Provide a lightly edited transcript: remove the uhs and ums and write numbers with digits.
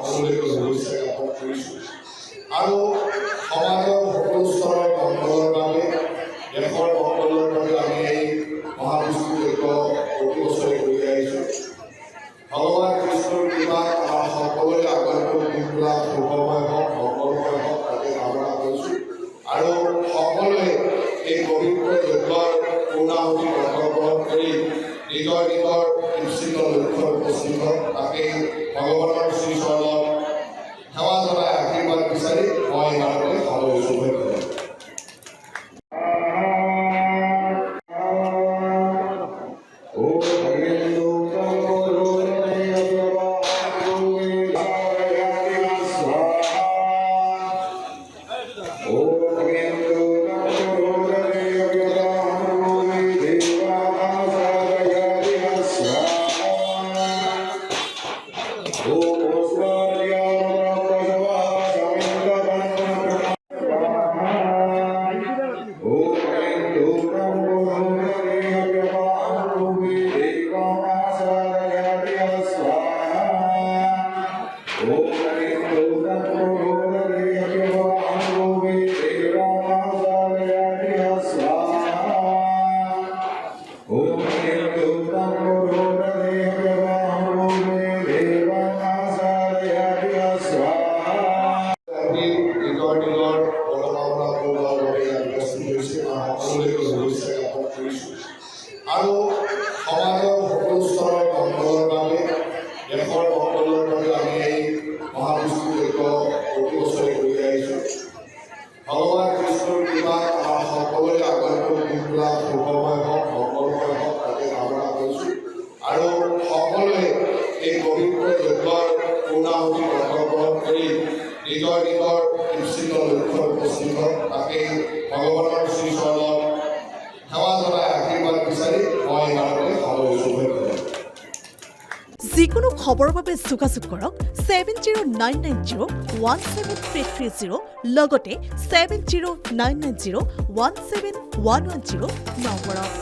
সকলোকে শুভেচ্ছা জ্ঞাপন কৰিছোঁ আৰু সমাজৰ সকলো স্তৰৰ মংগলৰ বাবে দেশৰ মংগলৰ বাবে আমি এই মহাবিষ্ণু যজ্ঞ প্ৰতি বছৰে কৰি আহিছোঁ। ভগৱান কৃষ্ণৰ কৃপাত আমাৰ সকলোৰে আগন্তুক দিনবিলাক সুখময় হওক, মংগলময় হওক তাকে কামনা কৰিছোঁ আৰু সকলোৱে এই পবিত্ৰ যজ্ঞৰ পূৰ্ণাহুতি অংশগ্ৰহণ কৰি নিজৰ নিজৰ নিশ্চিত লক্ষ্যত উপস্থিত হওক তাকেই ভগৱানৰ শ্ৰীচৰণত সেৱা জনাই আশীৰ্বাদ বিচাৰি মই ইমানতে সামৰিছোঁ। ধন্যবাদ। আৰু সমাজৰ সকলো স্তৰৰ মংগলৰ বাবে দেশৰ মংগলৰ বাবে আমি এই মহাবিষ্ণু যজ্ঞ প্ৰতি বছৰে কৰি আহিছোঁ। ভগৱান কৃষ্ণৰ কৃপাত আমাৰ সকলোৰে আগন্তুক দিনবিলাক সুখময় হওক, মংগলময় হওক তাকে কামনা কৰিছোঁ আৰু সকলোৱে এই পবিত্ৰ যজ্ঞৰ পূৰ্ণাহুতি অংশগ্ৰহণ কৰি নিজৰ নিজৰ নিশ্চিত লক্ষ্যত উপস্থিত হওক তাকেই ভগৱানৰ শ্ৰীচৰণত সেৱা জনাই আশীৰ্বাদ বিচাৰি মই ইমানতে সামৰিছোঁ। ধন্যবাদ। যিকোনো খবৰৰ বাবে যোগাযোগ কৰক 7099017330 লগতে 7099017110 নম্বৰত।